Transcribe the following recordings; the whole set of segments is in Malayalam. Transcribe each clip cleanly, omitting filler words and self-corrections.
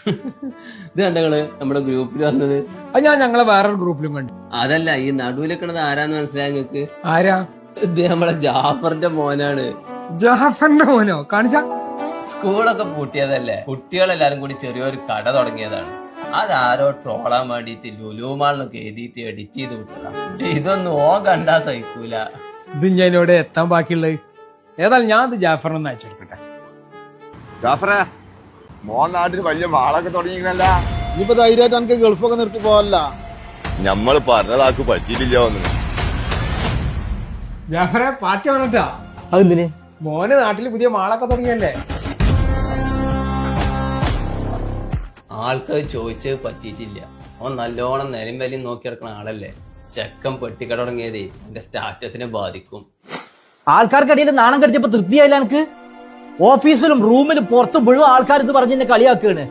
ഇത് കണ്ടങ്ങള് നമ്മുടെ ഗ്രൂപ്പിൽ വന്നത്. അത് ഞാൻ ഞങ്ങളെ വേറൊരു ഗ്രൂപ്പിലും കണ്ടു. അതല്ല, ഈ നടുവിലെക്കണത് ആരാന്ന് മനസ്സിലായ നിങ്ങക്ക്? ആരാ? ഇത് നമ്മളെ ജാഫറിന്റെ മോനാണ്. ജാഫറിന്റെ മോനോ? കാണിച്ച. സ്കൂളൊക്കെ പൂട്ടിയതല്ലേ, കുട്ടികളെല്ലാരും കൂടി ചെറിയൊരു കട തുടങ്ങിയതാണ്. അതാരോ ട്രോളാൻ വേണ്ടിട്ട് ലുലുമാളിനൊക്കെ എഴുതിയിട്ട് എഡിറ്റ് ചെയ്ത് വിട്ടതാ. ഇതൊന്നും കണ്ടാ സഹിക്കൂല. ഇത് ഞാൻ ഇവിടെ എത്താൻ ബാക്കിയുള്ളത്. ഏതായാലും ഞാൻ ഇത് ജാഫറിനൊന്ന് അയച്ചെടുക്കട്ടെ. ജാഫറെ, മോൻ നാട്ടിൽ വലിയ മാളൊക്കെ തുടങ്ങിയില്ല. ഇനിയിപ്പോ ധൈര്യമായിട്ട് എനിക്ക് ഗൾഫൊക്കെ നിർത്തി പോവല്ല. ഞമ്മള് പറഞ്ഞതാക്ക് പറ്റിയിട്ടില്ല ഒന്ന്. ജാഫറെ പാർട്ടി വന്നിട്ടാ. അതെന്തിന്? മോന് നാട്ടില് പുതിയ മാളൊക്കെ തുടങ്ങിയല്ലേ. ആൾക്കാർ ചോദിച്ചത് പറ്റിയിട്ടില്ല. അവൻ നല്ലോണം നിലം വലിയും നോക്കി കിടക്കുന്ന ആളല്ലേ. ചെക്കൻ പെട്ടിക്കട തുടങ്ങിയതേ എന്റെ സ്റ്റാറ്റസിനെ ബാധിക്കും. ആൾക്കാർക്കിടയിൽ നാണം കടിച്ചപ്പോ തൃപ്തിയായില്ല എനിക്ക്. ഓഫീസിലും റൂമിലും പുറത്തും മുഴുവൻ ആൾക്കാർ ഇത് പറഞ്ഞ് എന്നെ കളിയാക്കുകയാണ്.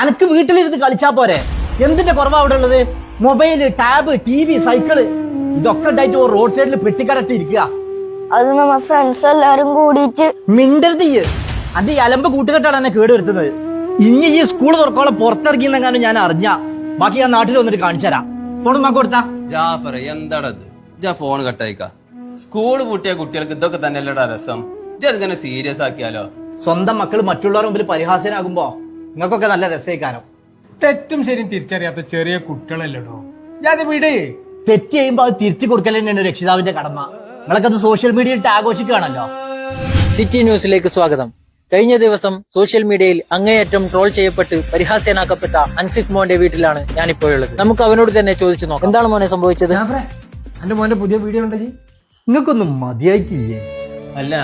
അനക്ക് വീട്ടിലിരുന്ന് കളിച്ചാ പോരെ? എന്തിന്റെ കുറവാ അവിടെ ഉള്ളത്? മൊബൈല്, ടാബ്, TV, സൈക്കിള് ഇതൊക്കെ ഉണ്ടായിട്ട് റോഡ് സൈഡിൽ പെട്ടിക്കടട്ട് ഇരിക്കുക. അത് നമ്മ ഫ്രണ്ട്സ് എല്ലാരും കൂടിയിട്ട്. മിണ്ടരുത്. അത് ഈ അലമ്പ് കൂട്ടുകെട്ടാണ് എന്നെ കേട് വരുത്തുന്നത്. ഇനി ഈ സ്കൂൾ തുറക്കോളം പുറത്തിറങ്ങിയെന്നെങ്ങാനും ഞാൻ അറിഞ്ഞ ബാക്കി ഞാൻ നാട്ടിൽ വന്നിട്ട് കാണിച്ചു തരാം. ഫോൺ മാക്ക് കൊടുത്താ. ജാഫർ എന്താണത്? ഫോൺ കട്ടായിക്ക. സ്കൂള് പൂട്ടിയ കുട്ടികൾക്ക് ഇതൊക്കെ തന്നെയല്ലടാ രസം. ഇതിങ്ങനെ സീരിയസ് ആക്കിയാലോ? സ്വന്തം മക്കൾ മറ്റുള്ളവരുടെ മുമ്പിൽ പരിഹാസനാകുമ്പോ നിങ്ങൾക്കൊക്കെ നല്ല രസേക്കാനോ. തെറ്റും ശരിയും തിരിച്ചറിയാത്ത ചെറിയ കുട്ടികളല്ലോ. ഞാൻ വീട് തെറ്റ് ചെയ്യുമ്പോ അത് തിരുത്തി കൊടുക്കൽ തന്നെയാണ് രക്ഷിതാവിന്റെ കടമ. നിങ്ങളൊക്കെ അത് സോഷ്യൽ മീഡിയയിൽ ആഘോഷിക്കുകയാണല്ലോ. സിറ്റി ന്യൂസിലേക്ക് സ്വാഗതം. കഴിഞ്ഞ ദിവസം സോഷ്യൽ മീഡിയയിൽ അങ്ങേയറ്റം ട്രോൾ ചെയ്യപ്പെട്ട് പരിഹാസ്യനാക്കപ്പെട്ട അൻസിഫ് മോന്റെ വീട്ടിലാണ് ഞാനിപ്പോഴുള്ളത്. നമുക്ക് അവനോട് തന്നെ ചോദിച്ചു നോക്കാം. എന്താണ് മോനെ സംഭവിച്ചത്? എന്റെ മോന്റെ പുതിയ വീഡിയോ ഉണ്ടോ? നിങ്ങൾക്കൊന്നും മതിയായിട്ടില്ലേ? അല്ല,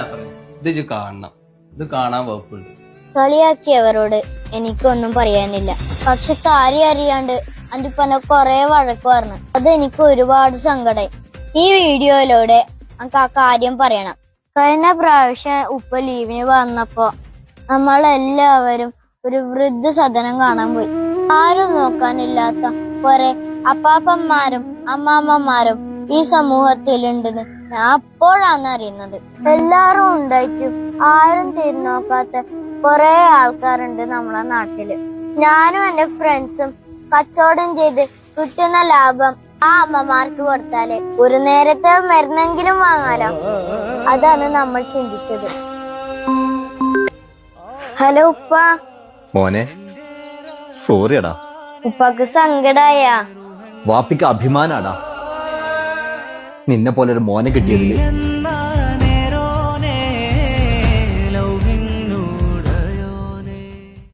ഇത് കാണണം. ഇത് കാണാൻ വകുപ്പുണ്ട്. കളിയാക്കിയവരോട് എനിക്കൊന്നും പറയാനില്ല. പക്ഷെ കാര്യം അറിയാണ്ട് അന്റിപ്പനെ കൊറേ വഴക്ക് പറഞ്ഞു. അത് എനിക്ക് ഒരുപാട് സങ്കടം. ഈ വീഡിയോയിലൂടെ നമുക്ക് ആ കാര്യം പറയണം. കഴിഞ്ഞ പ്രാവശ്യം ഉപ്പ ലീവിന് വന്നപ്പോ നമ്മളെല്ലാവരും ഒരു വൃദ്ധസദനം കാണാൻ പോയി. ആരും നോക്കാനില്ലാത്ത കുറെ അപ്പാപ്പന്മാരും അമ്മാമ്മമാരും ഈ സമൂഹത്തിലുണ്ടെന്ന് ഞാൻ അപ്പോഴാണ് അറിയുന്നത്. എല്ലാരും ഉണ്ടായിട്ടും ആരും തിരിഞ്ഞു നോക്കാത്ത കുറെ ആൾക്കാരുണ്ട് നമ്മളെ നാട്ടില്. ഞാനും എന്റെ ഫ്രണ്ട്സും കച്ചവടം ചെയ്ത് കിട്ടുന്ന ലാഭം ആ അമ്മമാർക്ക് കൊടുത്താല് ഒരു നേരത്തെ മരുന്നെങ്കിലും വാങ്ങാലോ. അതാണ് നമ്മൾ ചിന്തിച്ചത്. ഹലോ ഉപ്പ. മോനെ, സോറിയടാ. ഉപ്പാക്ക് സങ്കടായ? വാപ്പിക്ക് അഭിമാനാടാ നിന്നെ പോലെ ഒരു മോനെ കിട്ടിയതില്.